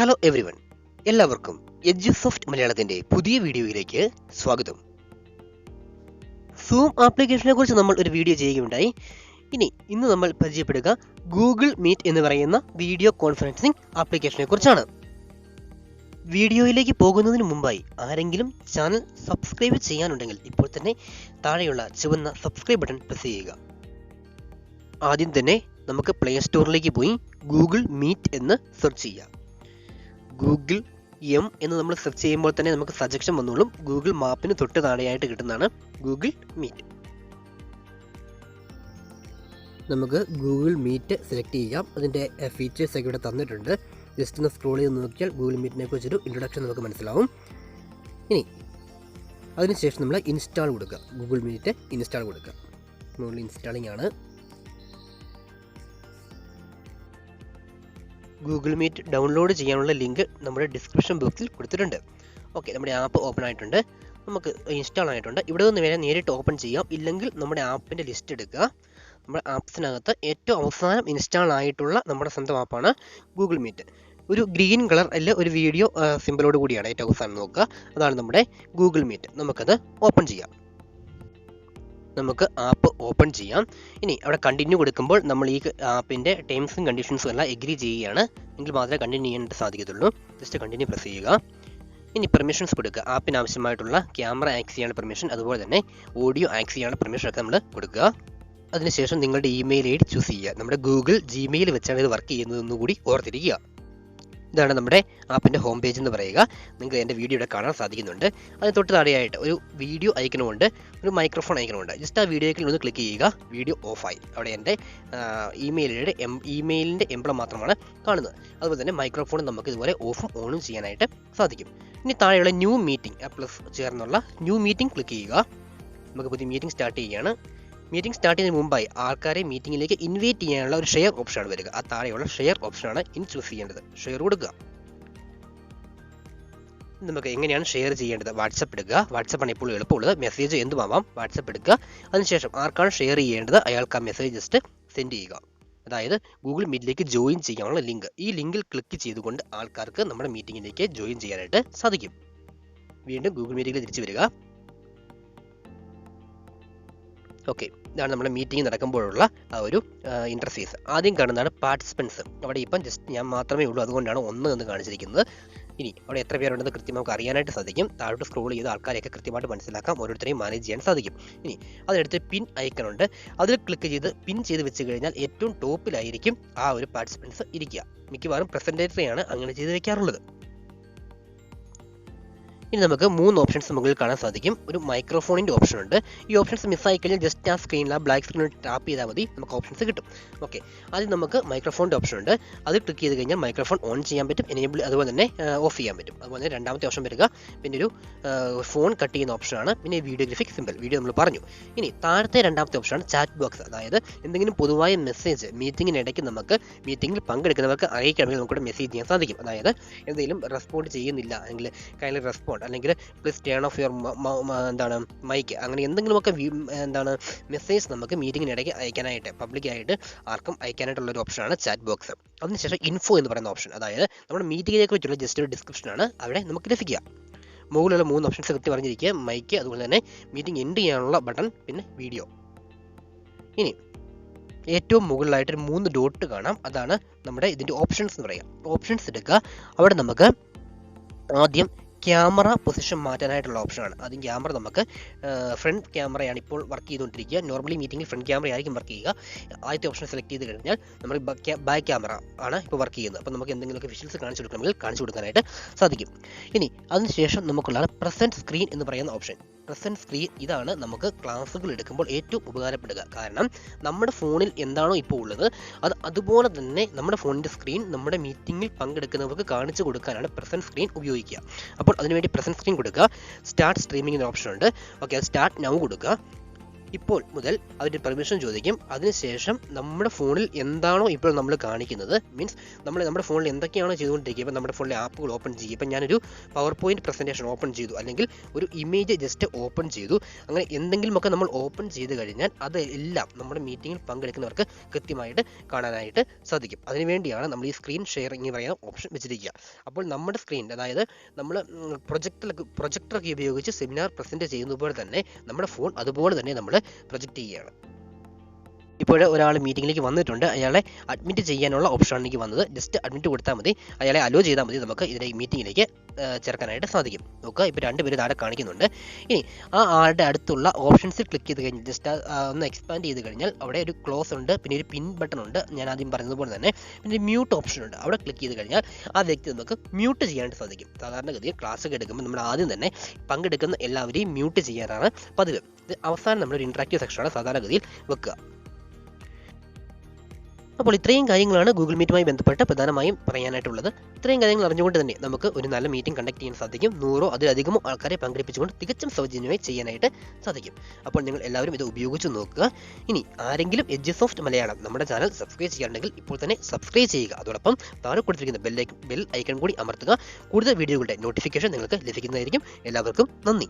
Hello everyone, എല്ലാവർക്കും എഡ്യൂസോഫ്റ്റ് മലയാളത്തിൻ്റെ പുതിയ വീഡിയോയിലേക്ക് സ്വാഗതം. സൂം ആപ്ലിക്കേഷനെ കുറിച്ച് നമ്മൾ ഒരു വീഡിയോ ചെയ്യുകയുണ്ടായി. ഇന്ന് നമ്മൾ പരിചയപ്പെടുക ഗൂഗിൾ മീറ്റ് എന്ന് പറയുന്ന വീഡിയോ കോൺഫറൻസിംഗ് ആപ്ലിക്കേഷനെ കുറിച്ചാണ്. വീഡിയോയിലേക്ക് പോകുന്നതിന് മുമ്പായി ആരെങ്കിലും ചാനൽ സബ്സ്ക്രൈബ് ചെയ്യാനുണ്ടെങ്കിൽ ഇപ്പോൾ തന്നെ താഴെയുള്ള ചുവന്ന സബ്സ്ക്രൈബ് ബട്ടൺ പ്രസ് ചെയ്യുക. ആദ്യം തന്നെ നമുക്ക് പ്ലേ സ്റ്റോറിലേക്ക് പോയി ഗൂഗിൾ മീറ്റ് എന്ന് സെർച്ച് ചെയ്യാം. ഗൂഗിൾ എന്ന് നമ്മൾ സെർച്ച് ചെയ്യുമ്പോൾ തന്നെ നമുക്ക് സജഷൻ വന്നോളും. ഗൂഗിൾ മാപ്പിന് തൊട്ട് താഴെയായിട്ട് കിട്ടുന്നതാണ് ഗൂഗിൾ മീറ്റ്. നമുക്ക് ഗൂഗിൾ മീറ്റ് സെലക്ട് ചെയ്യാം. അതിൻ്റെ ഫീച്ചേഴ്സ് ഒക്കെ ഇവിടെ തന്നിട്ടുണ്ട്. ജസ്റ്റ് ഒന്ന് സ്ക്രോൾ ചെയ്ത് നോക്കിയാൽ ഗൂഗിൾ മീറ്റിനെ കുറിച്ചൊരു ഇൻട്രൊഡക്ഷൻ നമുക്ക് മനസ്സിലാവും. അതിനുശേഷം നമ്മൾ ഇൻസ്റ്റാൾ കൊടുക്കുക. ഗൂഗിൾ മീറ്റ് ഇൻസ്റ്റാൾ കൊടുക്കുക. മുകളിൽ ഇൻസ്റ്റാളിംഗ് ആണ്. ഗൂഗിൾ മീറ്റ് ഡൗൺലോഡ് ചെയ്യാനുള്ള ലിങ്ക് നമ്മുടെ ഡിസ്ക്രിപ്ഷൻ ബോക്സിൽ കൊടുത്തിട്ടുണ്ട്. ഓക്കെ, നമ്മുടെ ആപ്പ് ഓപ്പൺ ആയിട്ടുണ്ട്, നമുക്ക് ഇൻസ്റ്റാൾ ആയിട്ടുണ്ട്. ഇവിടെ നിന്ന് വേണേൽ നേരിട്ട് ഓപ്പൺ ചെയ്യാം, ഇല്ലെങ്കിൽ നമ്മുടെ ആപ്പിൻ്റെ ലിസ്റ്റ് എടുക്കുക. നമ്മുടെ ആപ്സിനകത്ത് ഏറ്റവും അവസാനം ഇൻസ്റ്റാൾ ആയിട്ടുള്ള നമ്മുടെ സ്വന്തം ആപ്പാണ് ഗൂഗിൾ മീറ്റ്. ഒരു ഗ്രീൻ കളർ അല്ല ഒരു വീഡിയോ സിമ്പിളോട് കൂടിയാണ് ഏറ്റവും അവസാനം നോക്കുക. അതാണ് നമ്മുടെ ഗൂഗിൾ മീറ്റ്. നമുക്കത് ഓപ്പൺ ചെയ്യാം. നമുക്ക് ആപ്പ് ഓപ്പൺ ചെയ്യാം. അവിടെ കണ്ടിന്യൂ കൊടുക്കുമ്പോൾ നമ്മൾ ഈ ആപ്പിൻ്റെ ടേംസും കണ്ടീഷൻസും എല്ലാം എഗ്രി ചെയ്യുകയാണ്, എങ്കിൽ മാത്രമേ കണ്ടിന്യൂ ചെയ്യാനായിട്ട് സാധിക്കത്തുള്ളൂ. ജസ്റ്റ് കണ്ടിന്യൂ പ്രസ് ചെയ്യുക. പെർമിഷൻസ് കൊടുക്കുക. ആപ്പിന് ആവശ്യമായിട്ടുള്ള ക്യാമറ ആക്സസ് ചെയ്യാനുള്ള പെർമിഷൻ, അതുപോലെ തന്നെ ഓഡിയോ ആക്സസ് ചെയ്യാനുള്ള പെർമിഷൻ ഒക്കെ നമ്മൾ കൊടുക്കുക. അതിനുശേഷം നിങ്ങളുടെ ഇമെയിൽ ഐ ഡി ചൂസ് ചെയ്യുക. നമ്മുടെ ഗൂഗിൾ ജിമെയിൽ വെച്ചാണ് ഇത് വർക്ക് ചെയ്യുന്നതെന്ന് കൂടി ഓർത്തിരിക്കുക. ഇതാണ് നമ്മുടെ ആപ്പിൻ്റെ ഹോം പേജ് എന്ന് പറയുക. നിങ്ങൾക്ക് എൻ്റെ വീഡിയോ ഇവിടെ കാണാൻ സാധിക്കുന്നുണ്ട്. അതിന് തൊട്ട് താഴെയായിട്ട് ഒരു വീഡിയോ ഐക്കണുമുണ്ട്, ഒരു മൈക്രോഫോൺ ഐക്കണുമുണ്ട്. ജസ്റ്റ് ആ വീഡിയോയിൽ ഒന്ന് ക്ലിക്ക് ചെയ്യുക. വീഡിയോ ഓഫായി. അവിടെ എൻ്റെ ഇമെയിലിൻ്റെ എംബ്ലം മാത്രമാണ് കാണുന്നത്. അതുപോലെ തന്നെ മൈക്രോഫോൺ നമുക്ക് ഇതുപോലെ ഓഫും ഓണും ചെയ്യാനായിട്ട് സാധിക്കും. താഴെയുള്ള ന്യൂ മീറ്റിംഗ് പ്ലസ് ചേർന്നുള്ള ന്യൂ മീറ്റിംഗ് ക്ലിക്ക് ചെയ്യുക. നമുക്ക് പുതിയ മീറ്റിംഗ് സ്റ്റാർട്ട് ചെയ്യുകയാണ്. മീറ്റിംഗ് സ്റ്റാർട്ട് ചെയ്യുന്നതിന് മുമ്പായി ആൾക്കാരെ മീറ്റിംഗിലേക്ക് ഇൻവൈറ്റ് ചെയ്യാനുള്ള ഒരു ഷെയർ ഓപ്ഷനാണ് വരിക. ആ താഴെയുള്ള ഷെയർ ഓപ്ഷനാണ് ചൂസ് ചെയ്യേണ്ടത്. ഷെയർ കൊടുക്കുക. നമുക്ക് എങ്ങനെയാണ് ഷെയർ ചെയ്യേണ്ടത്? വാട്സപ്പ് എടുക്കുക. വാട്സപ്പാണ് ഇപ്പോൾ എളുപ്പമുള്ളത്. മെസ്സേജ് എന്തുമാവാം. വാട്സപ്പ് എടുക്കുക. അതിനുശേഷം ആർക്കാണ് ഷെയർ ചെയ്യേണ്ടത് അയാൾക്ക് ആ മെസ്സേജ് ജസ്റ്റ് സെൻഡ് ചെയ്യുക. അതായത് ഗൂഗിൾ മീറ്റിലേക്ക് ജോയിൻ ചെയ്യാനുള്ള ലിങ്ക്. ഈ ലിങ്കിൽ ക്ലിക്ക് ചെയ്തുകൊണ്ട് ആൾക്കാർക്ക് നമ്മുടെ മീറ്റിംഗിലേക്ക് ജോയിൻ ചെയ്യാനായിട്ട് സാധിക്കും. വീണ്ടും ഗൂഗിൾ മീറ്റിംഗിൽ തിരിച്ചു വരിക. ഓക്കെ, ഇതാണ് നമ്മുടെ മീറ്റിംഗ് നടക്കുമ്പോഴുള്ള ആ ഒരു ഇൻ്റർഫേസ്. ആദ്യം കാണുന്നതാണ് പാർട്ടിസിപ്പൻസ്. അവിടെ ഇപ്പം ജസ്റ്റ് ഞാൻ മാത്രമേ ഉള്ളൂ, അതുകൊണ്ടാണ് 1 എന്ന് കാണിച്ചിരിക്കുന്നത്. അവിടെ എത്ര പേരുണ്ടെന്ന് കൃത്യം നമുക്ക് അറിയാനായിട്ട് സാധിക്കും. താഴോട്ട് സ്ക്രോൾ ചെയ്ത് ആൾക്കാരെയൊക്കെ കൃത്യമായിട്ട് മനസ്സിലാക്കാം. ഓരോരുത്തരെയും മാനേജ് ചെയ്യാൻ സാധിക്കും. അതിനടുത്ത് പിൻ ഐക്കൺ ഉണ്ട്. അതിൽ ക്ലിക്ക് ചെയ്ത് പിൻ ചെയ്ത് വെച്ച് കഴിഞ്ഞാൽ ഏറ്റവും ടോപ്പിലായിരിക്കും ആ ഒരു പാർട്ടിസിപ്പൻസ് ഇരിക്കുക. മിക്കവാറും പ്രസൻറ്റേറ്ററെയാണ് അങ്ങനെ ചെയ്ത് വെക്കാറുള്ളത്. നമുക്ക് 3 ഓപ്ഷൻസ് മുകളിൽ കാണാൻ സാധിക്കും. ഒരു മൈക്രോഫോണിൻ്റെ ഓപ്ഷൻ ഉണ്ട്. ഈ ഓപ്ഷൻസ് മിസ്സായി കഴിഞ്ഞാൽ ജസ്റ്റ് ആ സ്ക്രീനിൽ ആ ബ്ലാക്ക് സ്ക്രീനിൽ ടാപ്പ് ചെയ്താൽ മതി, നമുക്ക് ഓപ്ഷൻസ് കിട്ടും. ഓക്കെ, അതിൽ നമുക്ക് മൈക്രോഫോണിൻ്റെ ഓപ്ഷൻ ഉണ്ട്. അത് ക്ലിക്ക് ചെയ്ത് കഴിഞ്ഞാൽ മൈക്രോഫോൺ ഓൺ ചെയ്യാൻ പറ്റും, എനേബിൾ അതുപോലെ തന്നെ ഓഫ് ചെയ്യാൻ പറ്റും. അതുപോലെ തന്നെ രണ്ടാമത്തെ ഓപ്ഷൻ വരിക പിന്നെ ഒരു ഫോൺ കട്ട് ചെയ്യുന്ന ഓപ്ഷനാണ്. പിന്നെ വീഡിയോഗ്രാഫിക് സിമ്പിൾ, വീഡിയോ നമ്മൾ പറഞ്ഞു. താഴത്തെ രണ്ടാമത്തെ ഓപ്ഷനാണ് ചാറ്റ് ബോക്സ്. അതായത് എന്തെങ്കിലും പൊതുവായ മെസ്സേജ് മീറ്റിങ്ങിനിടയ്ക്ക് നമുക്ക് മീറ്റിങ്ങിൽ പങ്കെടുക്കുന്നവർക്ക് അറിയിക്കണമെങ്കിൽ നമുക്ക് മെസ്സേജ് ചെയ്യാൻ സാധിക്കും. അതായത് എന്തെങ്കിലും റെസ്പോണ്ട് ചെയ്യുന്നില്ല അല്ലെങ്കിൽ കൈൻഡ്ലി റെസ്പോണ്ട്, അല്ലെങ്കിൽ please turn off your mic, അങ്ങനെ എന്തെങ്കിലുമൊക്കെ മെസ്സേജ് നമുക്ക് മീറ്റിങ്ങിനിടയ്ക്ക് അയക്കാനായിട്ട് പബ്ലിക്കായിട്ട് ആർക്കും അയക്കാനായിട്ടുള്ള ഒരു ഓപ്ഷനാണ് ചാറ്റ് ബോക്സ്. അതിനുശേഷം ഇൻഫോ എന്ന് പറയുന്ന ഓപ്ഷൻ, അതായത് നമ്മുടെ മീറ്റിങ്ങിനെ കുറിച്ചുള്ള ജസ്റ്റ് ഒരു ഡിസ്ക്രിപ്ഷനാണ് അവിടെ നമുക്ക് ലഭിക്കുക. മുകളിലുള്ള 3 ഓപ്ഷൻസ് കൃത്യം പറഞ്ഞിരിക്കുക. മൈക്ക്, അതുപോലെ തന്നെ മീറ്റിംഗ് എൻഡ് ചെയ്യാനുള്ള ബട്ടൺ, പിന്നെ വീഡിയോ. ഏറ്റവും മുകളിലായിട്ട് 3 ഡോട്ട് കാണാം. അതാണ് നമ്മുടെ ഇതിൻ്റെ ഓപ്ഷൻസ് എന്ന് പറയുക. ഓപ്ഷൻസ് എടുക്കുക. അവിടെ നമുക്ക് ആദ്യം ക്യാമറ പൊസിഷൻ മാറ്റാനായിട്ടുള്ള ഓപ്ഷനാണ്. ആദ്യം ക്യാമറ നമുക്ക് ഫ്രണ്ട് ക്യാമറയാണ് ഇപ്പോൾ വർക്ക് ചെയ്തുകൊണ്ടിരിക്കുക. നോർമലി മീറ്റിംഗിൽ ഫ്രണ്ട് ക്യാമറ ആയിരിക്കും വർക്ക് ചെയ്യുക. ആദ്യത്തെ ഓപ്ഷൻ സെലക്ട് ചെയ്ത് കഴിഞ്ഞാൽ നമ്മൾ ബാക്ക് ക്യാമറ ആണ് ഇപ്പോൾ വർക്ക് ചെയ്യുന്നത്. അപ്പോൾ നമുക്ക് എന്തെങ്കിലുമൊക്കെ വിഷ്വൽസ് കാണിച്ചു കൊടുക്കണമെങ്കിൽ കാണിച്ചു കൊടുക്കാനായിട്ട് സാധിക്കും. അതിനുശേഷം നമുക്കുള്ള പ്രസൻറ്റ് സ്ക്രീൻ എന്ന് പറയുന്ന ഓപ്ഷൻ. പ്രസൻറ്റ് സ്ക്രീൻ ഇതാണ് നമുക്ക് ക്ലാസ്സുകൾ എടുക്കുമ്പോൾ ഏറ്റവും ഉപകാരപ്പെടുക. കാരണം നമ്മുടെ ഫോണിൽ എന്താണോ ഇപ്പോൾ ഉള്ളത് അത് അതുപോലെ തന്നെ നമ്മുടെ ഫോണിൻ്റെ സ്ക്രീൻ നമ്മുടെ മീറ്റിങ്ങിൽ പങ്കെടുക്കുന്നവർക്ക് കാണിച്ചു കൊടുക്കാനാണ് പ്രസൻറ്റ് സ്ക്രീൻ ഉപയോഗിക്കുക. അപ്പോൾ അതിനുവേണ്ടി പ്രസൻറ്റ് സ്ക്രീൻ കൊടുക്കുക. സ്റ്റാർട്ട് സ്ട്രീമിംഗ് എന്ന ഓപ്ഷൻ ഉണ്ട്. ഓക്കെ, അത് സ്റ്റാർട്ട് നൗ കൊടുക്കുക. ഇപ്പോൾ മുതൽ അവർ പെർമിഷൻ ചോദിക്കും. അതിനുശേഷം നമ്മുടെ ഫോണിൽ എന്താണോ ഇപ്പോൾ നമ്മൾ കാണിക്കുന്നത്, മീൻസ് നമ്മുടെ ഫോണിൽ എന്തൊക്കെയാണോ ചെയ്തുകൊണ്ടിരിക്കുക, ഇപ്പോൾ നമ്മുടെ ഫോണിലെ ആപ്പുകൾ ഓപ്പൺ ചെയ്യും. ഇപ്പം ഞാനൊരു പവർ പോയിന്റ് പ്രസൻറ്റേഷൻ ഓപ്പൺ ചെയ്തു, അല്ലെങ്കിൽ ഒരു ഇമേജ് ജസ്റ്റ് ഓപ്പൺ ചെയ്തു, അങ്ങനെ എന്തെങ്കിലുമൊക്കെ നമ്മൾ ഓപ്പൺ ചെയ്ത് കഴിഞ്ഞാൽ അതെല്ലാം നമ്മുടെ മീറ്റിങ്ങിൽ പങ്കെടുക്കുന്നവർക്ക് കൃത്യമായിട്ട് കാണാനായിട്ട് സാധിക്കും. അതിനുവേണ്ടിയാണ് നമ്മൾ ഈ സ്ക്രീൻ ഷെയറിംഗ് എന്ന് പറയുന്ന ഓപ്ഷൻ വെച്ചിരിക്കുക. അപ്പോൾ നമ്മുടെ സ്ക്രീൻ, അതായത് നമ്മൾ പ്രൊജക്ടറൊക്കെ ഉപയോഗിച്ച് സെമിനാർ പ്രസൻറ്റ് ചെയ്യുന്ന പോലെ തന്നെ നമ്മുടെ ഫോൺ അതുപോലെ തന്നെ നമ്മൾ പ്രൊജക്റ്റ് ചെയ്യുകയാണ്. ഇപ്പോൾ ഒരാൾ മീറ്റിങ്ങിലേക്ക് വന്നിട്ടുണ്ട്, അയാളെ അഡ്മിറ്റ് ചെയ്യാനുള്ള ഓപ്ഷനാണ് എനിക്ക് വന്നത്. ജസ്റ്റ് അഡ്മിറ്റ് കൊടുത്താൽ മതി, അയാളെ അലോ ചെയ്താൽ മതി, നമുക്ക് ഇതിനെ മീറ്റിങ്ങിലേക്ക് ചേർക്കാനായിട്ട് സാധിക്കും. നോക്കുക, ഇപ്പോൾ 2 പേര് താഴെ കാണിക്കുന്നുണ്ട്. ഇനി ആ ആളുടെ അടുത്തുള്ള ഓപ്ഷൻസിൽ ക്ലിക്ക് ചെയ്ത് കഴിഞ്ഞാൽ ജസ്റ്റ് ഒന്ന് എക്സ്പാൻഡ് ചെയ്ത് കഴിഞ്ഞാൽ അവിടെ ഒരു ക്ലോസ് ഉണ്ട്, പിന്നെ ഒരു പിൻ ബട്ടൺ ഉണ്ട്, ഞാൻ ആദ്യം പറഞ്ഞതുപോലെ തന്നെ. പിന്നെ മ്യൂട്ട് ഓപ്ഷൻ ഉണ്ട്. അവിടെ ക്ലിക്ക് ചെയ്ത് കഴിഞ്ഞാൽ ആ വ്യക്തി നമുക്ക് മ്യൂട്ട് ചെയ്യാനായിട്ട് സാധിക്കും. സാധാരണഗതിയിൽ ക്ലാസ് എടുക്കുമ്പോൾ നമ്മൾ ആദ്യം തന്നെ പങ്കെടുക്കുന്ന എല്ലാവരെയും മ്യൂട്ട് ചെയ്യാനാണ് പതിവ്. ഇത് അവസാനം നമ്മളൊരു ഇൻട്രാക്റ്റീവ് സെക്ഷനാണ് സാധാരണഗതിയിൽ വെക്കുക. അപ്പോൾ ഇത്രയും കാര്യങ്ങളാണ് ഗൂഗിൾ മീറ്റുമായി ബന്ധപ്പെട്ട് പ്രധാനമായും പറയാനായിട്ടുള്ളത്. ഇത്രയും കാര്യങ്ങൾ അറിഞ്ഞുകൊണ്ട് തന്നെ നമുക്ക് ഒരു നല്ല മീറ്റിംഗ് കണ്ടക്ട് ചെയ്യാൻ സാധിക്കും. 100ഓ അതിലധികമോ ആൾക്കാരെ പങ്കെടുപ്പിച്ചുകൊണ്ട് തികച്ചും സൗജന്യമായി ചെയ്യാനായിട്ട് സാധിക്കും. അപ്പോൾ നിങ്ങൾ എല്ലാവരും ഇത് ഉപയോഗിച്ച് നോക്കുക. ഇനി ആരെങ്കിലും എഡ്യൂസോഫ്റ്റ് മലയാളം നമ്മുടെ ചാനൽ സബ്സ്ക്രൈബ് ചെയ്യാറുണ്ടെങ്കിൽ ഇപ്പോൾ തന്നെ സബ്സ്ക്രൈബ് ചെയ്യുക. അതോടൊപ്പം താഴെ കൊടുത്തിരിക്കുന്ന ബെൽ ഐക്കൺ കൂടി അമർത്തുക. കൂടുതൽ വീഡിയോകളുടെ നോട്ടിഫിക്കേഷൻ നിങ്ങൾക്ക് ലഭിക്കുന്നതായിരിക്കും. എല്ലാവർക്കും നന്ദി.